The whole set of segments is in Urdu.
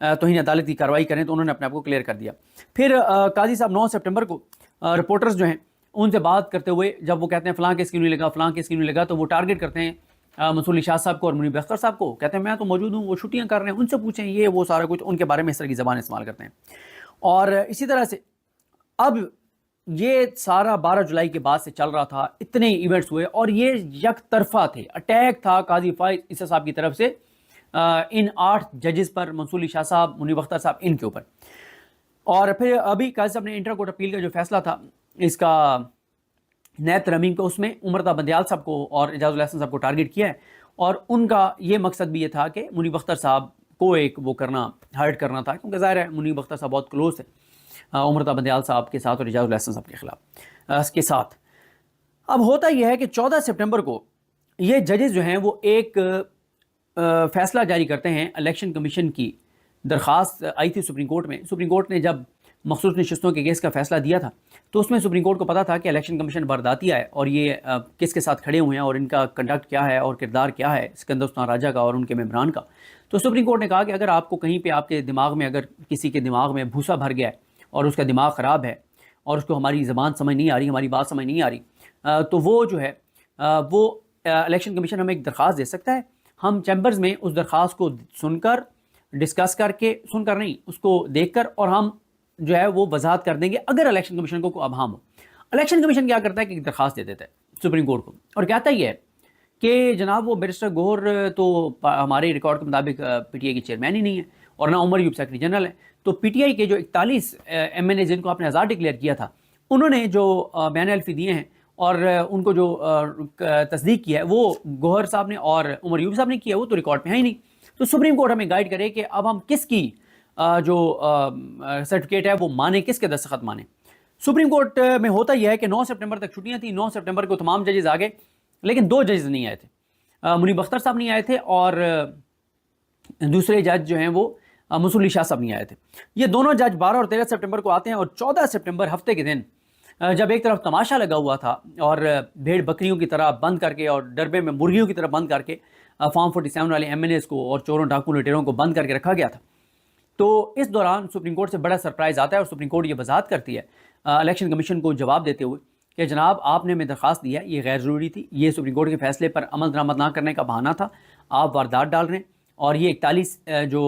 توہین عدالت کی کارروائی کریں، تو انہوں نے اپنے آپ کو کلیئر کر دیا۔ پھر قاضی صاحب 9 سپٹمبر کو رپورٹرز جو ہیں ان سے بات کرتے ہوئے جب وہ کہتے ہیں فلاں کیس کیوں نہیں لگا، فلاں کیس کیوں نہیں لگا، تو وہ ٹارگٹ کرتے ہیں منصور علی شاہ صاحب کو اور منیب اختر صاحب کو، کہتے ہیں میں تو موجود ہوں، وہ چھٹیاں کر رہے ہیں، ان سے پوچھیں، یہ وہ سارا کچھ ان کے بارے میں اس طرح کی زبان استعمال کرتے ہیں۔ اور اسی طرح سے اب یہ سارا 12 جولائی کے بعد سے چل رہا تھا، اتنے ایونٹس ہوئے اور یہ یک طرفہ تھے، اٹیک تھا قاضی فائز عیسیٰ صاحب کی طرف سے ان 8 ججز پر، منصور علی شاہ صاحب، منیب اختر صاحب، ان کے اوپر۔ اور پھر ابھی قاضی صاحب نے انٹر کورٹ اپیل کا جو فیصلہ تھا اس کا نیب ترمیم کا، اس میں عمرتا بندیال صاحب کو اور اعجاز الحسن صاحب کو ٹارگٹ کیا ہے، اور ان کا یہ مقصد بھی یہ تھا کہ منیب اختر صاحب کو ایک وہ کرنا، ہرٹ کرنا تھا، کیونکہ ظاہر ہے منیب اختر صاحب بہت کلوز ہے عمرتا بندیال صاحب کے ساتھ اور اعجاز الحسن صاحب کے خلاف کے ساتھ۔ اب ہوتا یہ ہے کہ 14 سپٹمبر کو یہ ججز جو ہیں وہ ایک فیصلہ جاری کرتے ہیں، الیکشن کمیشن کی درخواست آئی تھی سپریم کورٹ میں۔ سپریم کورٹ نے جب مخصوص نشستوں کے کیس کا فیصلہ دیا تھا تو اس میں سپریم کورٹ کو پتا تھا کہ الیکشن کمیشن وارداتیہ ہے اور یہ کس کے ساتھ کھڑے ہوئے ہیں اور ان کا کنڈکٹ کیا ہے اور کردار کیا ہے سکندر عثمان راجہ کا اور ان کے ممبران کا۔ تو سپریم کورٹ نے کہا کہ اگر آپ کو کہیں پہ آپ کے دماغ میں، اگر کسی کے دماغ میں بھوسا بھر گیا ہے اور اس کا دماغ خراب ہے اور اس کو ہماری زبان سمجھ نہیں آ رہی، ہماری بات سمجھ نہیں آ رہی، تو وہ جو ہے وہ الیکشن کمیشن ہمیں ایک درخواست دے سکتا ہے، ہم چیمبرز میں اس درخواست کو سن کر، ڈسکس کر کے، سن کر نہیں، اس کو دیکھ کر، اور ہم جو ہے وہ وضاحت کر دیں گے اگر الیکشن کمیشن کو ابہام ہو۔ الیکشن کمیشن کیا کرتا ہے کہ ایک درخواست دے دیتا ہے سپریم کورٹ کو اور کہتا ہی ہے کہ جناب وہ بیرسٹر گوہر تو ہمارے ریکارڈ کے مطابق پی ٹی آئی کی چیئرمین ہی نہیں ہے اور نہ عمر ایوب سیکرٹری جنرل ہے، تو پی ٹی آئی کے جو 41 ایم این اے جن کو آپ نے آزاد ڈکلیئر کیا تھا، انہوں نے جو بیان الفی دیے ہیں اور ان کو جو تصدیق کیا ہے وہ گوہر صاحب نے اور عمر ایوب صاحب نے کیا، وہ تو ریکارڈ میں ہے ہی نہیں۔ تو سپریم کورٹ ہمیں گائیڈ کرے کہ اب ہم کس کی جو سرٹیفکیٹ ہے وہ مانیں، کس کے دستخط مانیں۔ سپریم کورٹ میں ہوتا یہ ہے کہ 9 سپٹمبر تک چھٹیاں تھیں، 9 سپٹمبر کو تمام ججز آ گئے، لیکن 2 ججز نہیں آئے تھے، منیب اختر صاحب نہیں آئے تھے اور دوسرے جج جو ہیں وہ منصور علی شاہ صاحب نہیں آئے تھے۔ یہ دونوں جج 12 اور 13 سپٹمبر کو آتے ہیں، اور 14 سپٹمبر ہفتے کے دن جب ایک طرف تماشا لگا ہوا تھا اور بھیڑ بکریوں کی طرح بند کر کے اور ڈربے میں مرغیوں کی طرح بند کر کے فارم 47 والے ایم این ایز کو اور چوروں ڈاکو لٹیروں کو بند کر کے رکھا گیا تھا، تو اس دوران سپریم کورٹ سے بڑا سرپرائز آتا ہے اور سپریم کورٹ یہ وضاحت کرتی ہے الیکشن کمیشن کو جواب دیتے ہوئے کہ جناب آپ نے ہمیں درخواست دیا، یہ غیر ضروری تھی، یہ سپریم کورٹ کے فیصلے پر عمل درآمد نہ کرنے کا بہانہ تھا، آپ واردات ڈال رہے ہیں، اور یہ 41 جو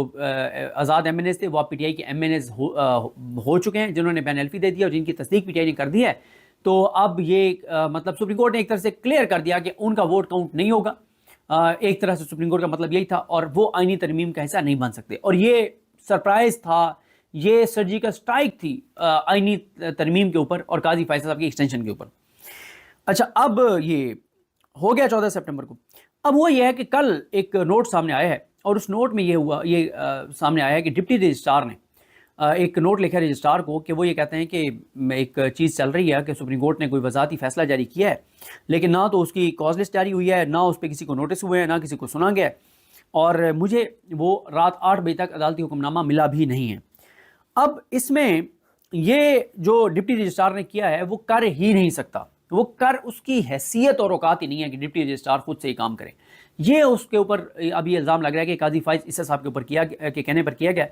آزاد ایم این ایز تھے وہ آپ پی ٹی آئی کے ایم این ایز ہو چکے ہیں جنہوں نے بین الفی دے دیا اور جن کی تصدیق پی ٹی آئی نے کر دی ہے، تو اب یہ مطلب سپریم کورٹ نے ایک طرح سے کلیئر کر دیا کہ ان کا ووٹ کاؤنٹ نہیں ہوگا۔ ایک طرح سے سپریم کورٹ کا مطلب یہی تھا، اور وہ آئینی ترمیم کا حصہ نہیں بن سکتے، اور یہ سرپرائز تھا، یہ سرجیکل اسٹرائک تھی آئینی ترمیم کے اوپر اور قاضی فائز صاحب کی ایکسٹینشن کے اوپر۔ اچھا، اب یہ ہو گیا 14 سپٹمبر کو۔ اب وہ یہ ہے کہ کل ایک نوٹ سامنے آیا ہے، اور اس نوٹ میں یہ سامنے آیا ہے کہ ڈپٹی رجسٹرار نے ایک نوٹ لکھا ہے رجسٹرار کو کہ وہ یہ کہتے ہیں کہ ایک چیز چل رہی ہے کہ سپریم کورٹ نے کوئی وضاحتی فیصلہ جاری کیا ہے، لیکن نہ تو اس کی کاز لسٹ جاری ہوئی ہے، نہ اس پہ کسی کو نوٹس ہوئے ہیں، نہ کسی کو سنا گیا ہے، اور مجھے وہ رات 8 بجے تک عدالتی حکم نامہ ملا بھی نہیں ہے۔ اب اس میں یہ جو ڈپٹی رجسٹرار نے کیا ہے وہ کر ہی نہیں سکتا، وہ کر اس کی حیثیت اور اوقات ہی نہیں ہے کہ ڈپٹی رجسٹرار خود سے ہی کام کرے۔ یہ اس کے اوپر اب یہ الزام لگ رہا ہے کہ قاضی فائز عیسیٰ صاحب کے اوپر کے کہنے پر کیا گیا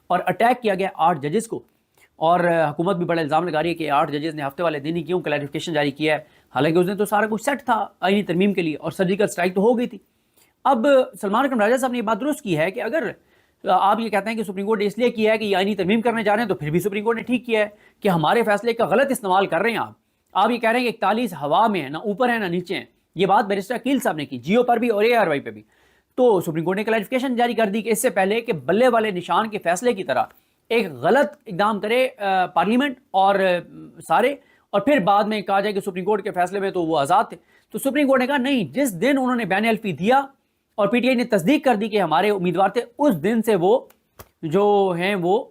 اور اٹیک کیا گیا 8 ججز کو، اور حکومت بھی بڑا الزام لگا رہی ہے کہ 8 ججز نے ہفتے والے دن ہی کیوں کلیریفیکیشن جاری کیا ہے، حالانکہ اس نے تو سارا کچھ سیٹ تھا آئینی ترمیم کے لیے اور سرجیکل اسٹرائک تو ہو گئی تھی۔ اب سلمان اکرم راجہ صاحب نے یہ بات درست کی ہے کہ اگر آپ یہ کہتے ہیں کہ سپریم کورٹ نے اس لیے کیا ہے کہ یہ آئینی ترمیم کرنے جا رہے ہیں، تو پھر بھی سپریم کورٹ نے ٹھیک کیا ہے کہ ہمارے فیصلے کا غلط استعمال کر رہے ہیں آپ یہ کہہ رہے ہیں کہ 41 ہوا میں ہیں، نہ اوپر ہیں نہ نیچے ہیں۔ یہ بات بیرسٹر عقیل صاحب نے کی جیو پر بھی اور اے آر وائی پہ بھی، تو سپریم کورٹ نے کلیریفیکیشن جاری کر دی کہ اس سے پہلے کہ بلے والے نشان کے فیصلے کی طرح ایک غلط اقدام کرے پارلیمنٹ اور سارے، اور پھر بعد میں کہا جائے کہ سپریم کورٹ کے فیصلے میں تو وہ آزاد تھے، تو سپریم کورٹ نے کہا نہیں، جس دن انہوں نے بین الفی دیا اور پی ٹی آئی نے تصدیق کر دی کہ ہمارے امیدوار تھے، اس دن سے وہ جو ہیں وہ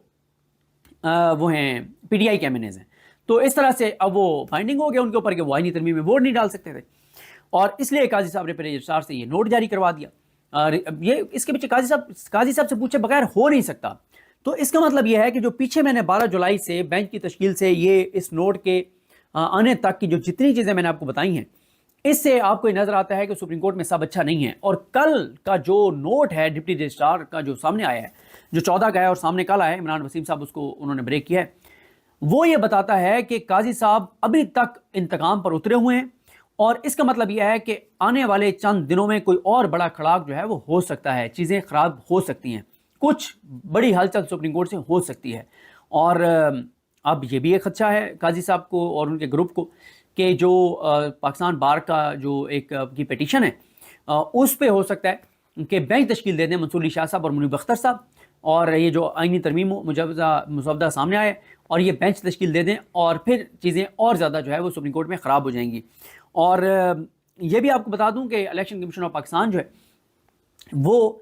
ہیں پی ٹی آئی کے ایم این ایز ہیں، تو اس طرح سے اب وہ فائنڈنگ ہو گیا ان کے اوپر کہ وہ آئینی ترمیم میں ووٹ نہیں ڈال سکتے تھے، اور اس لیے قاضی صاحب نے پھر رجسٹرار سے یہ نوٹ جاری کروا دیا۔ یہ اس کے پیچھے قاضی صاحب سے پوچھے بغیر ہو نہیں سکتا، تو اس کا مطلب یہ ہے کہ جو پیچھے میں نے 12 جولائی سے بینچ کی تشکیل سے یہ اس نوٹ کے آنے تک کی جو جتنی چیزیں میں نے آپ کو بتائی ہیں، اس سے آپ کو یہ نظر آتا ہے کہ سپریم کورٹ میں سب اچھا نہیں ہے، اور کل کا جو نوٹ ہے ڈپٹی رجسٹرار کا جو سامنے آیا ہے، جو 14 کا ہے اور سامنے کل آیا ہے، عمران وسیم صاحب اس کو انہوں نے بریک کیا ہے، وہ یہ بتاتا ہے کہ قاضی صاحب ابھی تک انتقام پر اترے ہوئے ہیں، اور اس کا مطلب یہ ہے کہ آنے والے چند دنوں میں کوئی اور بڑا کھڑاک جو ہے وہ ہو سکتا ہے، چیزیں خراب ہو سکتی ہیں، کچھ بڑی ہلچل سپریم کورٹ سے ہو سکتی ہے۔ اور اب یہ بھی ایک خدشہ ہے قاضی صاحب کو اور ان کے گروپ کو کہ جو پاکستان بار کا جو ایک کی پیٹیشن ہے اس پہ ہو سکتا ہے کہ بینچ تشکیل دے دیں منصور علی شاہ صاحب اور منیب اختر صاحب، اور یہ جو آئینی ترمیم مسودہ سامنے آئے اور یہ بینچ تشکیل دے دیں، اور پھر چیزیں اور زیادہ جو ہے وہ سپریم کورٹ میں خراب ہو جائیں گی۔ اور یہ بھی آپ کو بتا دوں کہ الیکشن کمیشن آف پاکستان جو ہے وہ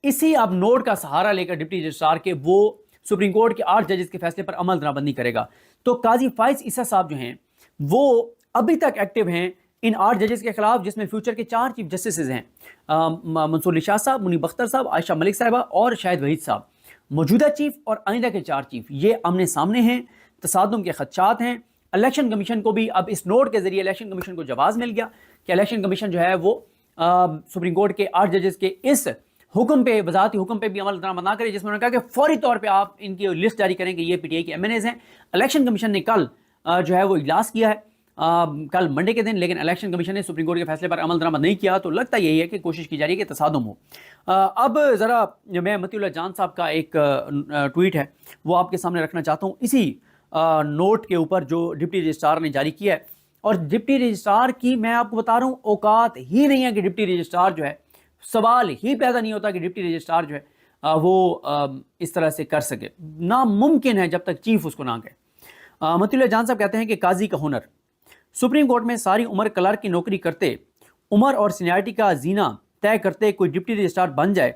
اسی اب نوٹ کا سہارا لے کر ڈپٹی رجسٹرار کے وہ سپریم کورٹ کے 8 ججز کے فیصلے پر عمل درآمد نہیں کرے گا۔ تو قاضی فائز عیسیٰ صاحب جو ہیں وہ ابھی تک ایکٹیو ہیں ان 8 ججز کے خلاف، جس میں فیوچر کے 4 چیف جسٹسز ہیں، منصور علی شاہ صاحب، منیب اختر صاحب، عائشہ ملک صاحبہ اور شاہد وحید صاحب۔ موجودہ چیف اور آئندہ کے 4 چیف یہ آمنے سامنے ہیں، تصادم کے خدشات ہیں۔ الیکشن کمیشن کو بھی اب اس نوٹ کے ذریعے الیکشن کمیشن کو جواز مل گیا کہ الیکشن کمیشن جو ہے وہ سپریم کورٹ کے 8 ججز کے اس حکم پہ، وضاحتی حکم پہ بھی عمل درآمد نہ کرے، جس میں انہوں نے کہا کہ فوری طور پہ آپ ان کی لسٹ جاری کریں کہ یہ پی ٹی آئی کے ایم این ایز ہیں۔ الیکشن کمیشن نے کل جو ہے وہ اجلاس کیا ہے کل منڈے کے دن، لیکن الیکشن کمیشن نے سپریم کورٹ کے فیصلے پر عمل درآمد نہیں کیا، تو لگتا یہی ہے کہ کوشش کی جا رہی ہے کہ تصادم ہو۔ اب ذرا میں متی اللہ جان صاحب کا ایک ٹویٹ ہے وہ آپ کے سامنے رکھنا چاہتا ہوں اسی نوٹ کے اوپر جو ڈپٹی رجسٹرار نے جاری کیا ہے، اور ڈپٹی رجسٹرار کی میں آپ کو بتا رہا ہوں اوقات ہی نہیں ہے کہ ڈپٹی رجسٹرار جو ہے، سوال ہی پیدا نہیں ہوتا کہ ڈپٹی رجسٹرار جو ہے وہ اس طرح سے کر سکے، ناممکن ہے جب تک چیف اس کو نہ کہے۔ متی اللہ جان صاحب کہتے ہیں کہ قاضی کا ہنر، سپریم کورٹ میں ساری عمر کلرک کی نوکری کرتے، عمر اور سینیارٹی کا زینہ طے کرتے کوئی ڈپٹی رجسٹرار بن جائے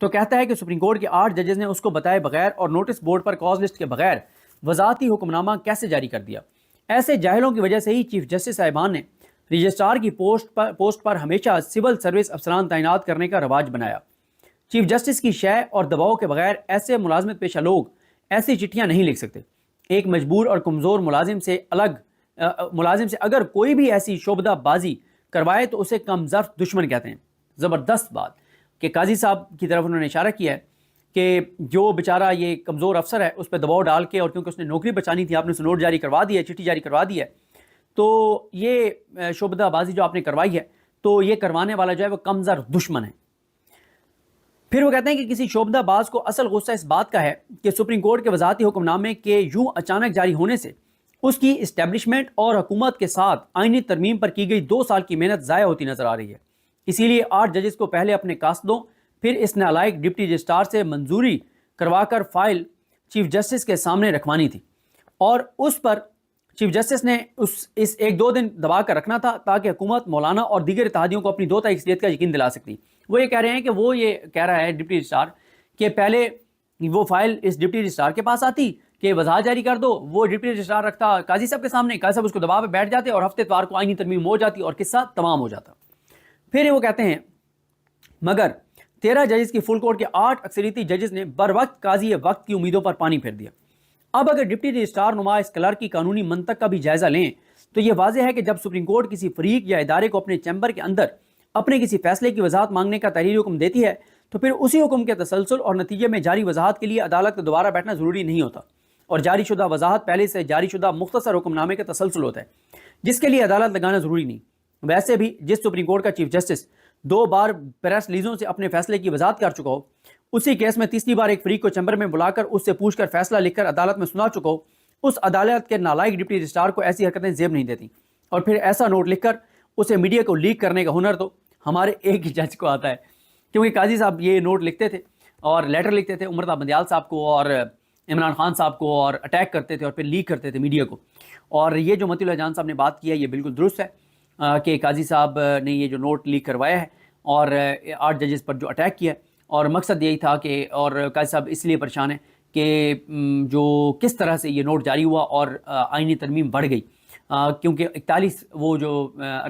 تو کہتا ہے کہ سپریم کورٹ کے 8 ججز نے اس کو بتائے بغیر اور نوٹس بورڈ پر کاز لسٹ کے بغیر وضاحتی حکم نامہ کیسے جاری کر دیا؟ ایسے جاہلوں کی وجہ سے ہی چیف جسٹس صاحبان نے رجسٹرار کی پوسٹ پر ہمیشہ سول سروس افسران تعینات کرنے کا رواج بنایا۔ چیف جسٹس کی شے اور دباؤ کے بغیر ایسے ملازمت پیشہ لوگ ایسی چٹھیاں نہیں لکھ سکتے۔ ایک مجبور اور کمزور ملازم سے اگر کوئی بھی ایسی شعبدہ بازی کروائے تو اسے کم ظرف دشمن کہتے ہیں۔ زبردست بات کہ قاضی صاحب کی طرف انہوں نے اشارہ کیا ہے کہ جو بیچارہ یہ کمزور افسر ہے اس پہ دباؤ ڈال کے، اور کیونکہ اس نے نوکری بچانی تھی، آپ نے اسے نوٹ جاری کروا دیا ہے، چٹھی جاری کروا دی ہے، تو یہ شعبدہ بازی جو آپ نے کروائی ہے تو یہ کروانے والا جو ہے وہ کم ظرف دشمن ہے۔ پھر وہ کہتے ہیں کہ کسی شعبدہ باز کو اصل غصہ اس بات کا ہے کہ سپریم کورٹ کے وضاحتی حکم نامے کے یوں اچانک جاری ہونے سے اس کی اسٹیبلشمنٹ اور حکومت کے ساتھ آئینی ترمیم پر کی گئی 2 سال کی محنت ضائع ہوتی نظر آ رہی ہے۔ اسی لیے 8 ججز کو پہلے اپنے قاصدوں پھر اس نالائق ڈپٹی رجسٹرار سے منظوری کروا کر فائل چیف جسٹس کے سامنے رکھوانی تھی، اور اس پر چیف جسٹس نے اس 1-2 دن دبا کر رکھنا تھا تاکہ حکومت، مولانا اور دیگر اتحادیوں کو اپنی 2 اکثریت کا یقین دلا سکتی۔ وہ یہ کہہ رہے ہیں کہ وہ یہ کہہ رہا ہے ڈپٹی رجسٹرار کہ پہلے وہ فائل اس ڈپٹی رجسٹرار کے پاس آتی کہ وضاحت جاری کر دو، وہ ڈپٹی رجسٹرار رکھتا قاضی صاحب کے سامنے، قاضی صاحب اس کو دبا پہ بیٹھ جاتے اور ہفتے اتوار کو آئینی ترمیم ہو جاتی اور قصہ تمام ہو جاتا۔ پھر وہ کہتے ہیں مگر 13 ججز کی فل کورٹ کے 8 اکثریتی ججز نے بر وقت قاضی وقت کی امیدوں پر پانی پھیر دیا۔ اب اگر ڈپٹی رجسٹرار نما اس کلرک کی قانونی منطق کا بھی جائزہ لیں تو یہ واضح ہے کہ جب سپریم کورٹ کسی فریق یا ادارے کو اپنے چیمبر کے اندر اپنے کسی فیصلے کی وضاحت مانگنے کا تحریری حکم دیتی ہے تو پھر اسی حکم کے تسلسل اور نتیجے میں جاری وضاحت کے لیے عدالت کا دوبارہ بیٹھنا ضروری نہیں ہوتا، اور جاری شدہ وضاحت پہلے سے جاری شدہ مختصر حکم نامے کا تسلسل ہوتا ہے جس کے لیے عدالت لگانا ضروری نہیں۔ ویسے بھی جس سپریم کورٹ کا چیف جسٹس 2 بار پریس لیزوں سے اپنے فیصلے کی وضاحت کر چکا ہو، اسی کیس میں تیسری بار ایک فریق کو چیمبر میں بلا کر اس سے پوچھ کر فیصلہ لکھ کر عدالت میں سنا چکا ہو، اس عدالت کے نالائق ڈپٹی رجسٹرار کو ایسی حرکتیں زیب نہیں دیتی، اور پھر ایسا نوٹ لکھ کر اسے میڈیا کو لیک کرنے کا ہنر تو ہمارے ایک ہی جج کو آتا ہے۔ کیونکہ قاضی صاحب یہ نوٹ لکھتے تھے اور لیٹر لکھتے تھے عمر بندیال صاحب کو اور عمران خان صاحب کو، اور اٹیک کرتے تھے اور پھر لیک کرتے تھے میڈیا کو۔ اور یہ جو متی اللہ جان صاحب نے بات کی ہے یہ بالکل درست ہے کہ قاضی صاحب نے یہ جو نوٹ لیک کروایا ہے اور 8 ججز پر جو اٹیک کیا ہے، اور مقصد یہی تھا کہ، اور قاضی صاحب اس لیے پریشان ہیں کہ جو کس طرح سے یہ نوٹ جاری ہوا اور آئینی ترمیم بڑھ گئی، کیونکہ 41 وہ جو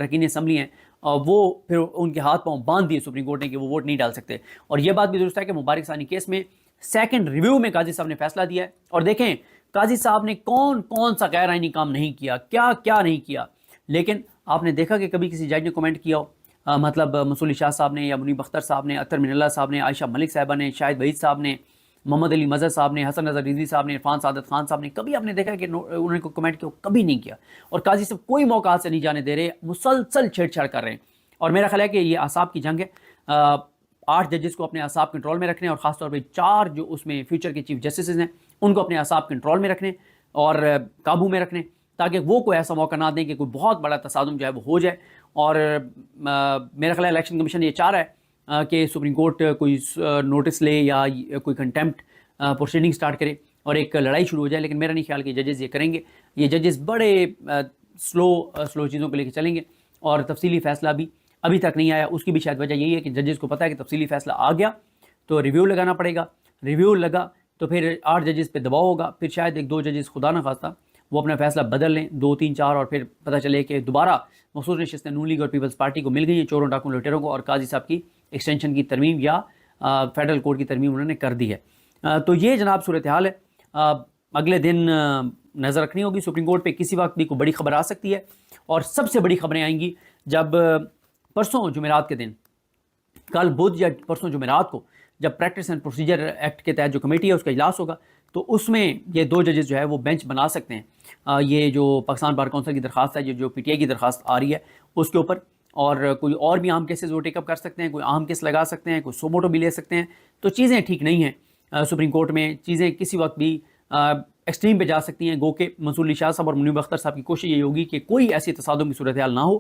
رکین اسمبلی ہیں وہ پھر ان کے ہاتھ پاؤں باندھ دیے سپریم کورٹ نے کہ وہ ووٹ نہیں ڈال سکتے۔ اور یہ بات بھی درست ہے کہ مبارک ثانی کیس میں 2nd ریویو میں قاضی صاحب نے فیصلہ دیا ہے، اور دیکھیں قاضی صاحب نے کون سا غیر آئینی کام نہیں کیا، کیا نہیں کیا، لیکن آپ نے دیکھا کہ کبھی کسی جج نے کومنٹ کیا ہو، مطلب منصور علی شاہ صاحب نے یا منیب اختر صاحب نے، اطہر من اللہ صاحب نے، عائشہ ملک صاحبہ نے، شاہد وحید صاحب نے، محمد علی مظہر صاحب نے، حسن نظر رضوی صاحب نے، عرفان سعادت خان صاحب نے، کبھی آپ نے دیکھا کہ انہوں نے کوئی کمنٹ کیا؟ کبھی نہیں کیا. اور قاضی صاحب کوئی موقع سے نہیں جانے دے رہے، مسلسل چھیڑ چھاڑ کر رہے ہیں. اور میرا خیال ہے کہ یہ اعصاب کی جنگ ہے. 8 ججز کو اپنے اعصاب کنٹرول میں رکھنے، اور خاص طور پہ 4 جو اس میں فیوچر کے چیف جسٹسز ہیں ان کو اپنے اعصاب کنٹرول میں رکھنے اور قابو میں رکھنے، تاکہ وہ کوئی ایسا موقع نہ دیں کہ کوئی بہت بڑا تصادم جو ہے وہ ہو جائے. اور میرا خیال ہے الیکشن کمیشن یہ چاہ رہا ہے کہ سپریم کورٹ کوئی نوٹس لے یا کوئی کنٹیمپٹ پروسیڈنگ سٹارٹ کرے اور ایک لڑائی شروع ہو جائے. لیکن میرا نہیں خیال کہ ججز یہ کریں گے. یہ ججز بڑے سلو چیزوں کو لے کے چلیں گے، اور تفصیلی فیصلہ بھی ابھی تک نہیں آیا. اس کی بھی شاید وجہ یہی ہے کہ ججز کو پتہ ہے کہ تفصیلی فیصلہ آ گیا تو ریویو لگانا پڑے گا، ریویو لگا تو پھر 8 ججز پہ دباؤ ہوگا، پھر شاید 1-2 ججز خدا نہ خواستہ وہ اپنا فیصلہ بدل لیں، 2-3-4، اور پھر پتہ چلے کہ دوبارہ مخصوص نشستیں نون لیگ اور پیپلز پارٹی کو مل گئی ہیں، چوروں ڈاکوں لٹیروں کو، اور قاضی صاحب کی ایکسٹینشن کی ترمیم یا فیڈرل کورٹ کی ترمیم انہوں نے کر دی ہے. تو یہ جناب صورتحال ہے. اگلے دن نظر رکھنی ہوگی سپریم کورٹ پہ، کسی وقت بھی کوئی بڑی خبر آ سکتی ہے. اور سب سے بڑی خبریں آئیں گی جب پرسوں جمعرات کے دن، کل بدھ یا پرسوں جمعرات کو، جب پریکٹس اینڈ پروسیجر ایکٹ کے تحت جو کمیٹی ہے اس کا اجلاس ہوگا، تو اس میں یہ 2 ججز جو ہے وہ بینچ بنا سکتے ہیں. یہ جو پاکستان بار کونسل کی درخواست ہے، جو پی ٹی آئی کی درخواست آ رہی ہے اس کے اوپر، اور کوئی اور بھی عام کیسز وہ ٹیک اپ کر سکتے ہیں، کوئی عام کیس لگا سکتے ہیں، کوئی سوموٹو بھی لے سکتے ہیں. تو چیزیں ٹھیک نہیں ہیں سپریم کورٹ میں، چیزیں کسی وقت بھی ایکسٹریم پہ جا سکتی ہیں. گو کہ منصور علی شاہ صاحب اور منیب اختر صاحب کی کوشش یہ ہوگی کہ کوئی ایسی تصادم کی صورتحال نہ ہو،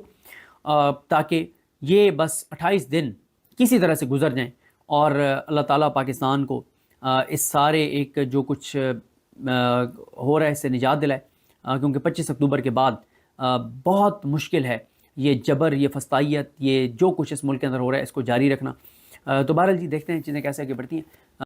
تاکہ یہ بس 28 دن کسی طرح سے گزر جائیں اور اللہ تعالیٰ پاکستان کو اس سارے ایک جو کچھ ہو رہا ہے اس سے نجات دلائے. کیونکہ 25 اکتوبر کے بعد بہت مشکل ہے یہ جبر، یہ فسطائیت، یہ جو کچھ اس ملک کے اندر ہو رہا ہے اس کو جاری رکھنا. تو بہرحال جی دیکھتے ہیں چیزیں کیسے آگے بڑھتی ہیں.